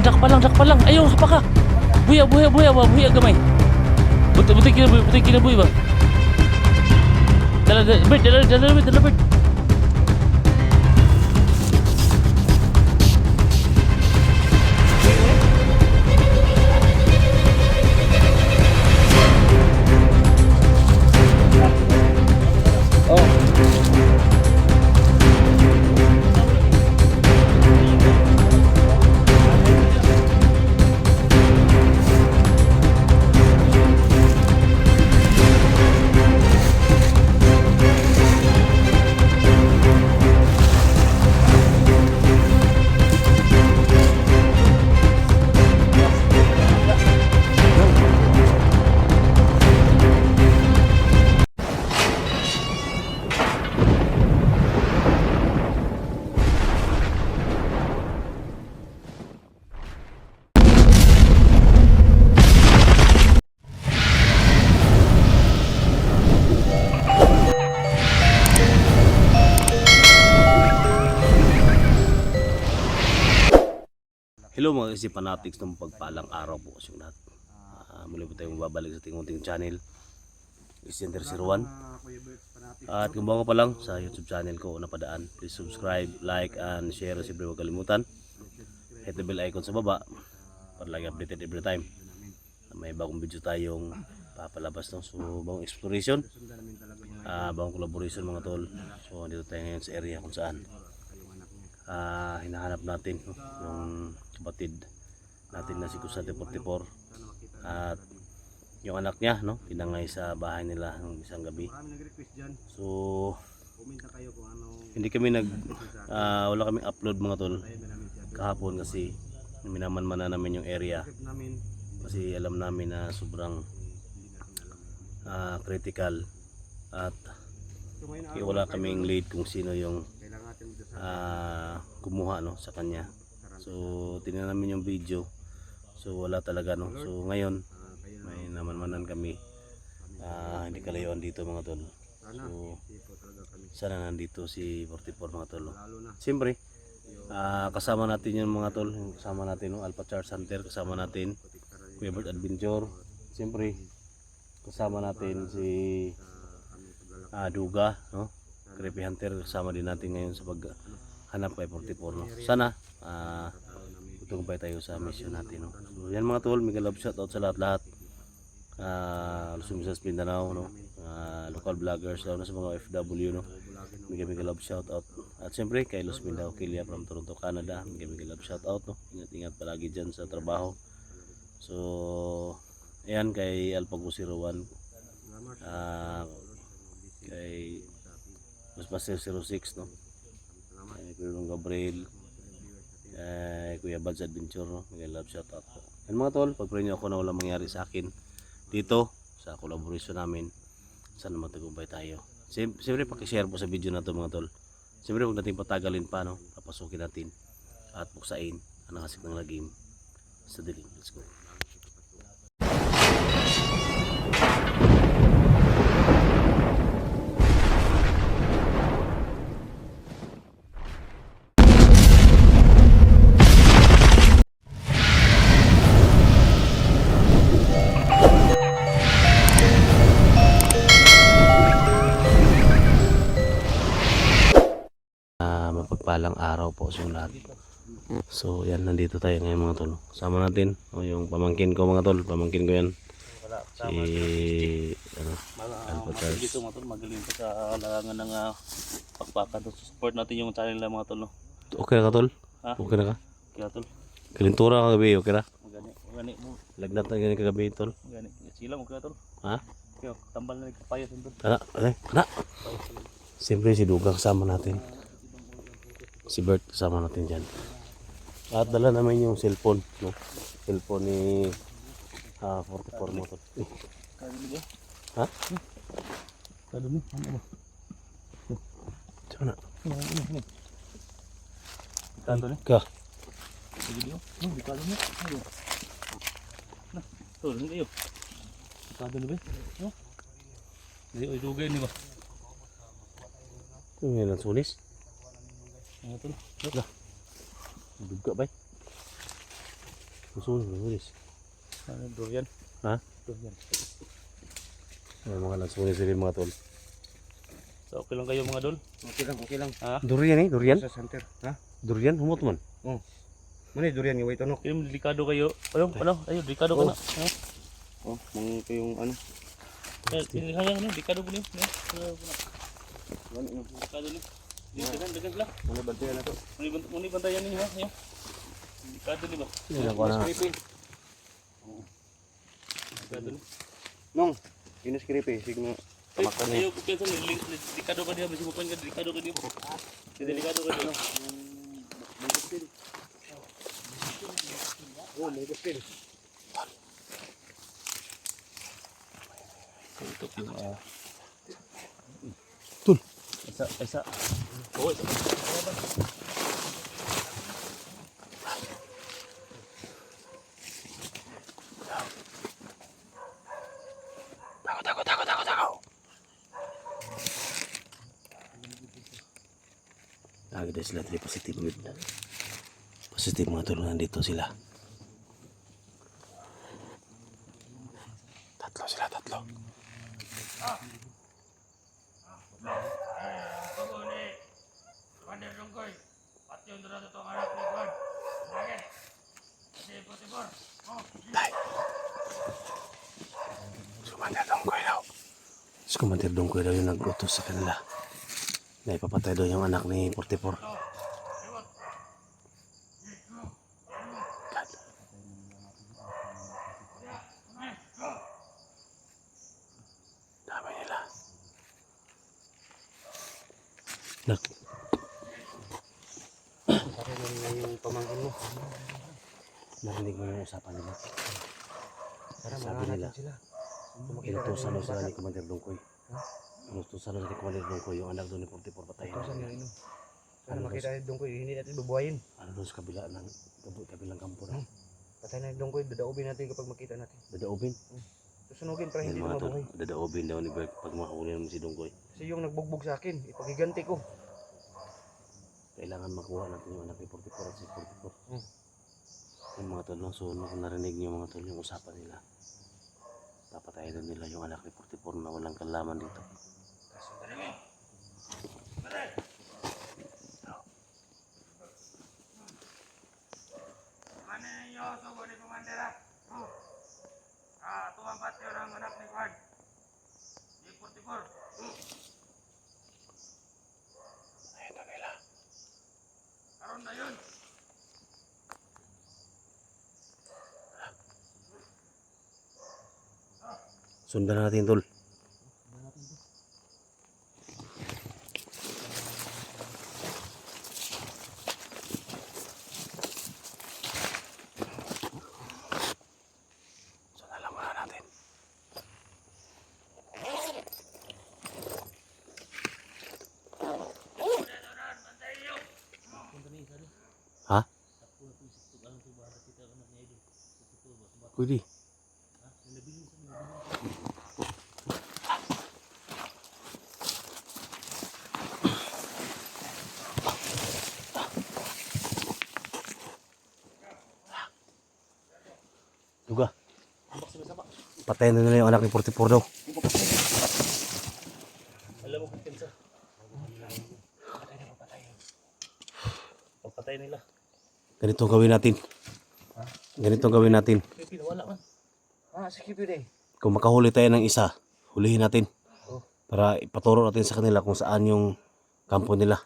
Dakpa lang. Ayaw, hapa ka. Buya gamay. Butik na buya ba? Dala Bert. Hello mga fanatics ng pagpalang araw po sa lahat. Muli po tayong babalik sa ating channel, Center01. At kung bago pa lang sa YouTube channel ko napadaan, please subscribe, like, and share. Siyempre huwag kalimutan, hit the bell icon sa baba para lagi updated every time. May bagong video tayong papalabas, no? So bagong exploration, bagong collaboration mga tol. So dito tayo ngayon sa area kung saan hinahanap natin, no? Yung kapatid natin na si Kusate 44 at yung anak niya, no, tinangay sa bahay nila ng isang gabi. So hindi kami wala kaming upload mga tol kahapon kasi minamanmanan namin yung area kasi alam namin na sobrang critical at wala kaming lead kung sino yung kumuha, no, sa kanya. So tingnan namin yung video, so wala talaga, no. So ngayon may namanmanan kami, hindi kalayuan dito mga tol. So sana nandito si 44 mga tol, no? Siyempre kasama natin yung mga tol, kasama natin, no, Alpha Charge Hunter, kasama natin Kuya Bert Adventure, siyempre kasama natin si Duga, no, Creepy Hunter, kasama din natin ngayon sa paghanap kay 44, no. Sana tutumpay tayo sa mission natin, no. So yan mga tol, mega love shoutout sa lahat Luzon, Visayas, Mindanao, no, local vloggers, lalo na sa mga FW, no. Mega love shoutout. At siyempre kay Los Mindao Kilia from Toronto, Canada, mega love shoutout, no. Ingat palagi dyan sa trabaho. So ayan, kay Alpago 01, kay Busmaster 06, no, kay Kuya Gabriel, Kuya Bad's Adventure, no? May love shoutout po. Yan mga tol, pag-pray nyo ako na walang mangyari sa akin dito sa collaboration namin, sana matagumpay tayo. Siyempre pakishare po sa video na to mga tol. Siyempre huwag natin patagalin pa, no? Papasukin natin at buksain ang nakasik ng lagim sa dilim. Let's go. Mapagpalang araw po sa lahat. So yan, nandito tayo ngayon mga tol. Kasama natin yung pamangkin ko mga tol. Pamangkin ko yan, si Alpha Charles. Dito mga tol, magaling pa sa larangan ng pakpakan. Support natin yung channel ng mga tol, no? Okay na ka tol? Ha? Okay na ka? Okay na tol. Kalintura kagabi, okay na? Magani mo. Lagnat na gani kagabi tol. Magani. Silang okay na tol. Ha? Okay, tambal na nagpapayos tol. Tara. Siyempre si Duga kasama natin. Si Bert kasama natin dyan. At dala namin yung cellphone, no? Cellphone ni 44 motor. Kado mo? Ha? Kado mo? Ano ba? Sana. Kado ni? Ka. Video? Kado mo? Ano? Na, tol, hindi yo. Kado ni ba? No? Hindi dugay ni ba? Ito nga lang sulis. Ano ito? Duga ba? Susunod, guys. Ano, durian? Ha? Durian. Ay, mga nagsunis sila mga tol. So, okay lang kayo mga dol? Okay lang, okay lang. Ha? Durian eh, durian. Sa center. Ha? Durian, humot man. Oh. Mana durian yung way tonok. Kaya delikado kayo. Ayun, delikado ka na. Ha? Oh, mang ito yung ano. Ini kaya ano, delikado po niyo. Ano yung Delikado niyo. Dagan sila. mana bantayan na to. Muni bantayan niyo ha. Ayo. Delikado niyo ba? Yan ako na. Delikado niyo. Nong, inos kiripi signo tamaktan Ayo, kaya sa delikado ka diya, basi mo kan delikado ka diya. Delikado ka diya. Oh, may gaspil. Untuk yung Tul. isa. Oh, isa. Tako. Agad sila tadi positif with. Positif mga tulungan dito sila. Tatlo. Kumandir Dongkoy daw yung nag-utos sa kanila na ipapatay daw yung anak ni 44. God. Dami nila. Nak. Pare naman yung pamangkin mo. Narinig mo yung usapan nila. Para Sabi nila, sila. inutusan daw sila ni Kumandir Dongkoy. Inutusan daw ni Kumandir Dongkoy yung anak doon ni 44 patayin. Tusan yung ino. Para makita yung dongkoy, hindi natin bubuhayin. Ano doon sa kabilang kampo na. Patay na yung dongkoy, dadaobin natin kapag makita natin. Dadaobin. Susunugin para Yan hindi mga na tol, mabuhay. dadaobin daw ni Berk pag makahuli naman si Dongkoy. Kasi yung nagbugbog sa akin, ipagiganti ko. Kailangan makuha natin yung anak ni 44 at si 44. Hmm. Yung mga tol, no? So nung narinig niyo mga tol yung usapan nila, papatayin na nila yung anak ni 44 na walang kalaman dito. Ayun na nila. Sundan natin tol. Sundan lang muna natin. Ha? Pwede. Duga. Patayin na nila yung anak ni 44 daw. Alam mo kung pinsa. Papatay nila. Ganito ang gawin natin. Ganito ang gawin natin. Pinawala man. Sige pwede. Kung makahuli tayo ng isa, hulihin natin. Oh. Para ipaturo natin sa kanila kung saan yung kampo nila.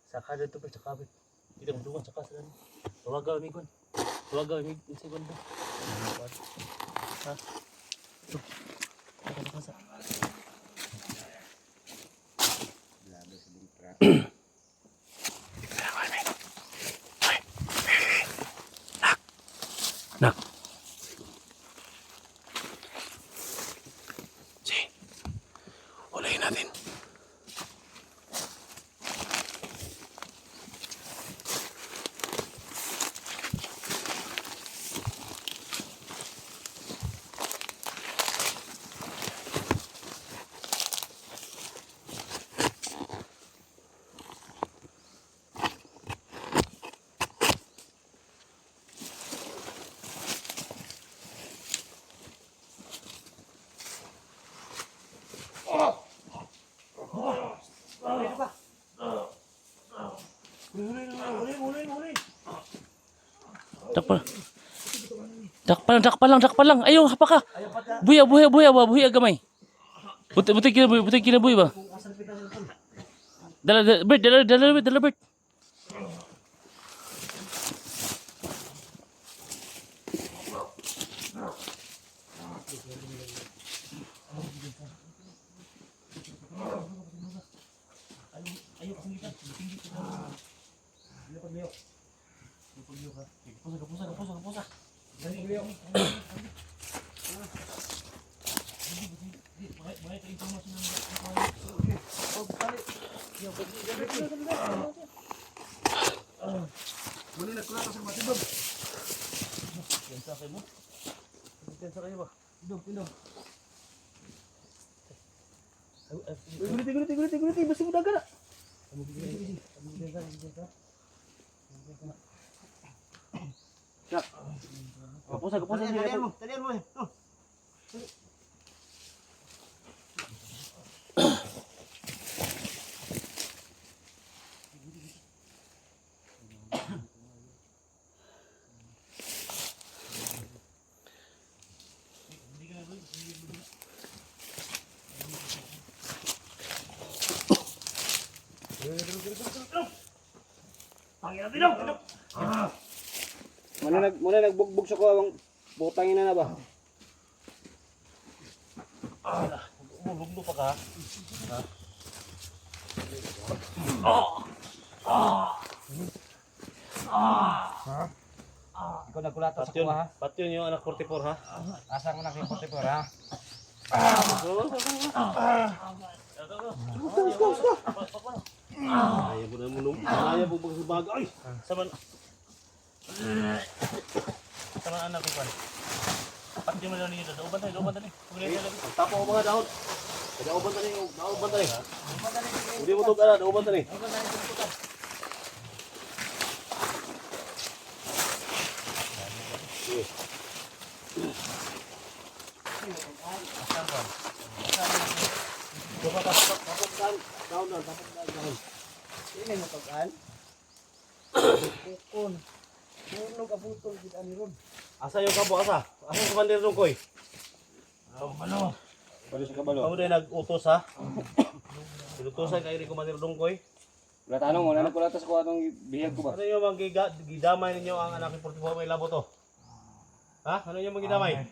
Saka dito pa sa kabit. Kita mo duwan sa kasal. Tawaga mi kon. Tawaga mi sa kon. Ha? Ito. Saka sa kasal. Nak. Hulihin natin. Dakpa lang. Ayo, hapa ka. Buya gamay. Buti kina buya ba? Dala, Bert. Kapusa. Muna nagkulata sa matibag. Piensa kayo ba? Pindog. Guliti. Basta mo daga na. Kapusa. Talian mo. Oh. Muna nagbugbog sa ko ang butangin na ba? Bugno pa ka. Ikaw nagkulata sa kuha ha? Pati yun yung anak 44 ha? Asa mo na kay 44 ha? Ayaw mo na mulong. Ayaw mo bagay. Ay! Saman anak ko kan. Pati mo lang ninyo. Dauban tayo. Tapo ko mga dahon. Dauban tani. Hindi mo tug ana, dauban tani. Daon. Ini mo pag-an. Kukon. Nunog abutol gid ani ron. Asa yung kabo asa? Asa yung commander dong koy? Ano? Pwede sa kabalo. Kamu din nag-utos ha? Inutosan kayo ni commander dong koy? Wala tanong mo, nagkulata sa kuha tong bihag ko ba? Ano yung gidamay ninyo ang anak ni 44 may labo to? Ha? Ano yung gidamay?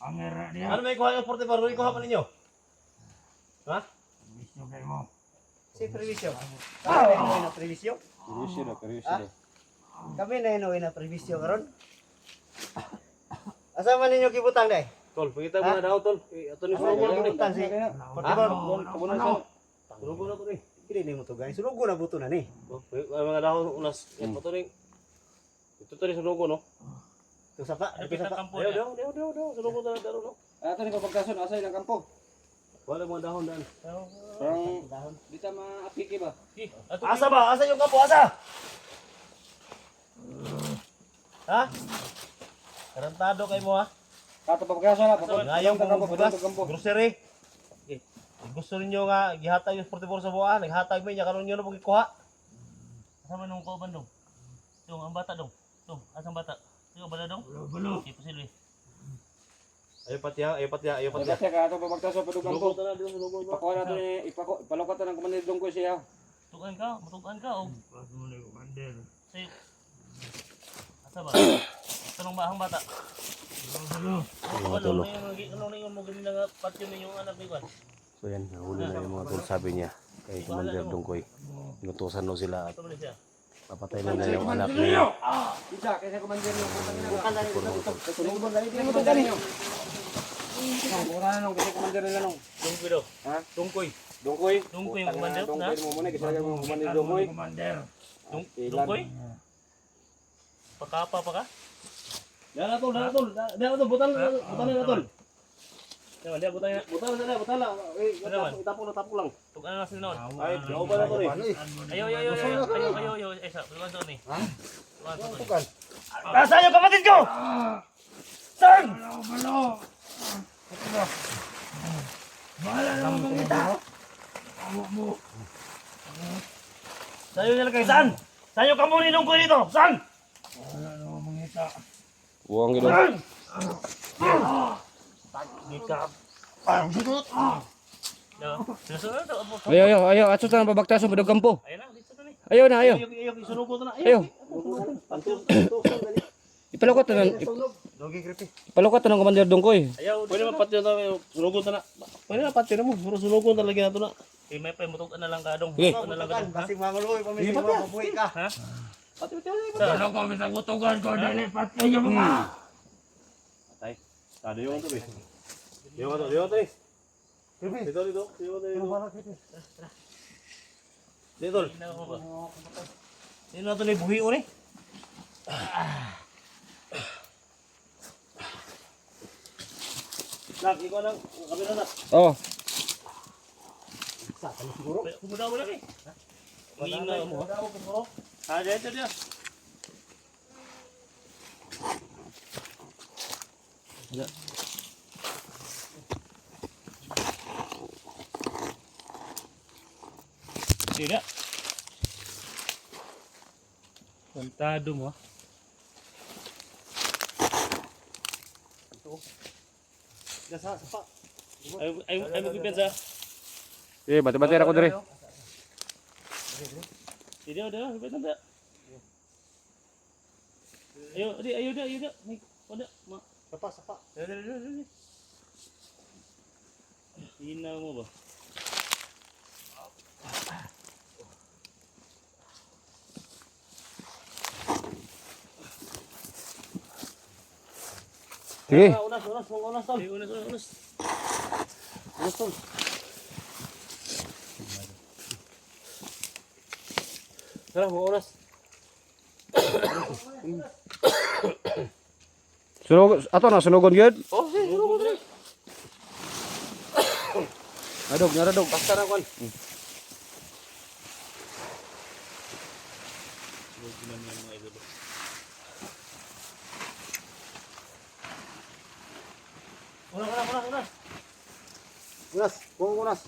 Ano may kuha yung 44? Ano yung kuha pa ninyo? Ha? Si previsyo. Kami na inuwi na previsyo. Previsyo. Kami na inuwi na previsyo karon. Asa man ninyo kibutang day? Tol, pagkita mo na daw tol. Ato ni Asa Surugo ninyo na kibutang si 44? Surugo na to ni. Kini ni mo to guys. Surugo na buto na ni. Mga dahon unas. Yan pa to ni. Ito to ni Surugo no? Ito sa pa. Ito sa kampo Ayaw, niya. daw. Surugo na daw no? Ato ni papagkason asa ilang kampo. Wala mga dahon daan. Parang di ta maapiki ba? Asa ba? Asa yung kapo? Asa? Ha? Karantado kay mo ha? Ato papagkason na Ngayon kung bugas, kampo. grocery. Okay. Gusto ninyo nga gihatag yung 44 sa buwan, naghatag mo niya karon niyo na pagikuha. Asa man nung kauban dong? Dong, ang bata dong. Dong, asang bata? Ikaw bala dong? Balo. Tipo silwi. Ayo patya. Kasi ka ato papagkason pa dug kampo. Surugo na dito, surugo na. Ipakuha nato ni ipalokatan ng komandir dong ko siya. Matugan ka o. Say. Asa ba? Tanong ba ang bata? Balo. Ano na yung mga ganun nga patyo ninyong anak ni Kwan? So yan, nahuli na yung mga tol, sabi niya kay Commander Dongkoy. Inutusan no sila at Ito mo na siya. papatay na yung anak niya. Isa kaysa komandir yung komandir. Surugo na Dili mo to gani. Ora nang kasi komandir nila nung. Dungkoy daw. Ha? Dungkoy. Dongkoy. Dungkoy yung commander na? Dongkoy mo muna kasi yung komandir dongkoy. Dungkoy? Pakapa pa ka? Dala tol, butal na tol. Diba, diba, butang na. Butal na. Itapon lang. Tugan na sila noon. Ay, nauban na tol eh. Ayaw. Esa, tugan doon eh. Ha? Tugan doon eh. Nasaan yung kapatid ko? Saan? Sa'yo nilagay, saan? Sa'yo ka muna nung ko dito? Saan? Buang gidong. Gikap. Susunod na mo. Ayo, ato ta babaktason padog kampo. Ayun na, dito na ni. Ayo na, ayo. Ayaw, isunugo na. Ayo. Ipalukot na, Dogi creepy. ipalukot na ng Commander Dongkoy. Ayaw, Pwede mapatyo na, sunugon na na. Pwede na patyo na mo, pero sunugon talaga na ito na. eh, may pamutukan na lang kadong. Sige. Mutukan na lang kadong. Ha? Kasi manguloy pa may mabuhay ka. Ha? Ano ko bisag mutugan ko dali patay yung mga. Tay, tado yung ito, eh. Yung ito, eh. Creepy. Dito. Ano ba creepy? Dito. Sino mo ba? Sino na ito na buhi o ni? Nak, ikaw lang, kabila na. Oh, Kumudaw mo lang eh. Ingina mo. Ha, dito. Tidak. Kontado mo. Gasa sapa. Ay magpipensa. eh bati-bati ako dire. Tidak udah, pipensa. Ayo dah. Nih, ada, mak. Sapa. Dah. Hina mo ba? Sige. Unas, tol. Ay, unas. Unas, tol. Tara, mga unas. Ato na sunugon gyud. Oh, sige, sunugon rin. Adog, naradog. Basta na, kwan. Unas. Unas, buong unas.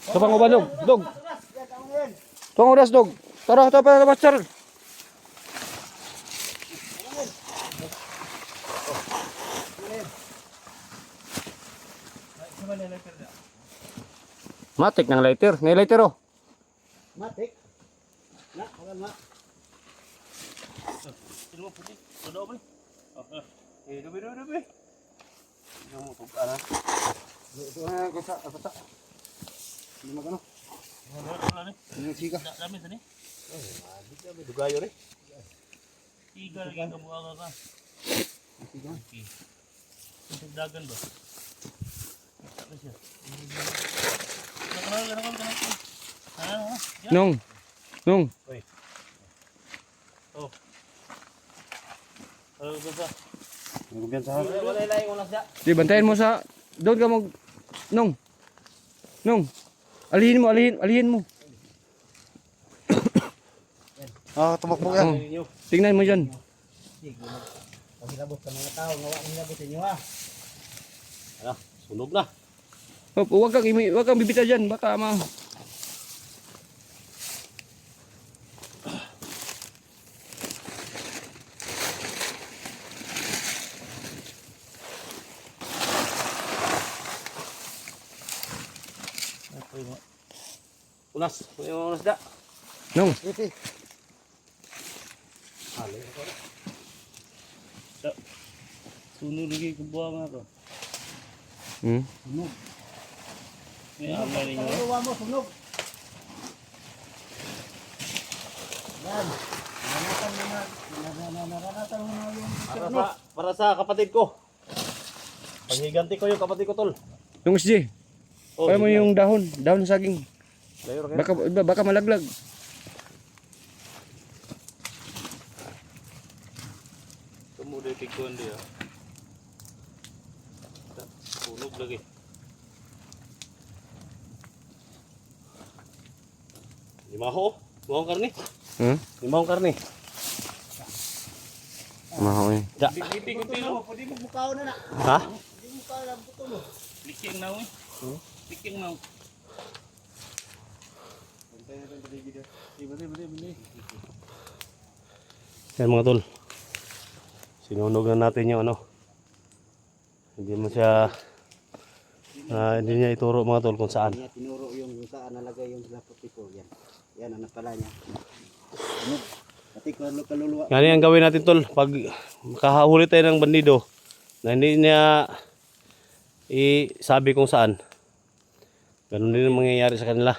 Sa panguban dog. Dog. Unas, yan ang ngayon. Tong oras dog. Tara, pa master. Matik ng lighter. Ngay lighter oh. Matik. Na, kalan na. Sino mo puti? Udah apa ni? Eh, dubi. Yung mo ana. Ito na gasa, apa. Hindi magano. Wala ni. Yung siga. Dami tadi. Dugayo rin. Tiga lagi kamu agak kan. Siga. Untuk dagan ba? Tak bisa. Kenal. Ah, ya. Nung. Basta. Yung kumpiyansa. Wala yung unas ya. Di bantayan mo sa doon ka mag Nung. Alihin mo. Ah, tumakbo yan. Oh. Tingnan mo diyan. Pag hilabot sa mga tao, ngawa hilabot sa inyo ha. Ano, sunog na. Hop, wag kang bibitaw diyan baka ma. Unas, yung unas da. Nung. Creepy. Sunod lagi ke buah mana tu? Sunog. Ni apa ni? Pangalawa mo, sunog. Yan. Naranatan mo na yung Para sa kapatid ko. Panghiganti ko yung kapatid ko, tol. Yung SJ. Oh, Kaya mo yung dahon ng saging. Layo rin. Baka malaglag. Kemudian tikun dia. Sunod lagi. Limaho. Limahong karni. Hmm? Limahong karni. Mahoy. Da. Piping pwede mo bukaw na na. Ha? Pwede mo bukaw na buto mo. Liking now eh. Liking now. Yan mga tol. Sinunog na natin yung ano. Hindi mo siya hindi niya ituro mga tol kung saan. Niya tinuro yung saan nalagay yung laptop ko. Yan. Yan ang napala niya. Ano? Pati kaluluwa. Yan ang gawin natin tol. Pag makahuli tayo ng bandido na hindi niya isabi kung saan. Ganun din ang mangyayari sa kanila.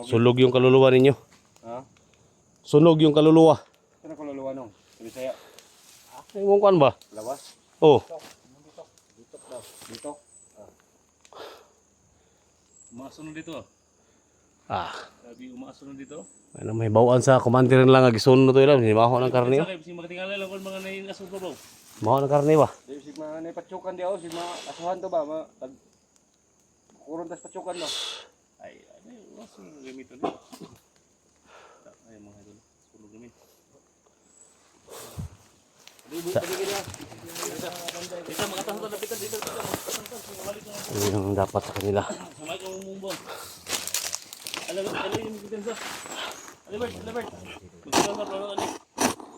Sulog yung kaluluwa ninyo. Ha? Sunog yung kaluluwa. Saan ako luluwa nung? Bisaya. Ewan ko ano ba? Lawas? Oh. Dito daw. Dito? Umasunod dito. Ah. Sabi umasunod dito. Ano may bawaan sa commander lang agisun to ilang. Maho ng karne. Sakay si magtingala lang kung mga nain aso ko ba. Maho ng karne ba? Di sig mga napatsukan di ako. Sig mga asuhan to ba? Kurong tas patsukan no? Ay, ano yung asunod gamit ulit. Ay, mga idol. Sunog gamit. Dito, makatahan to lapitan dito. Yun ang dapat sa kanila. Samay ka mumumbong. Alam yung bigitan sa. Alibert. Magkakaroon sa plano ani.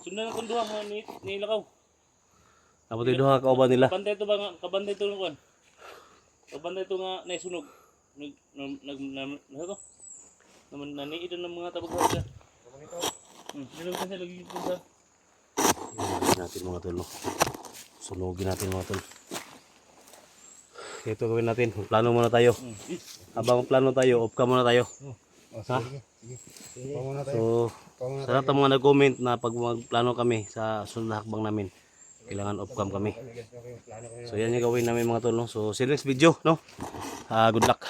Sundan ang kunduha mga nilakaw. Dapat ito ha kauban nila. Kabantay ito ba nga? Kabantay ito nga. Kabantay ito nga naisunog. Nag naniid ng mga tabag sa. Dito kasi lagi dito sa. Yan natin mga tol. No? Sunugin natin mga tol. Ito gawin natin. Plano muna tayo. Habang plano tayo, off ka muna tayo. Ha? So, sa lahat ng mga nag-comment na pag magplano kami sa sunod na hakbang namin, kailangan off cam kami. So yan yung gawin namin mga tol. No? So see you next video. No? Good luck.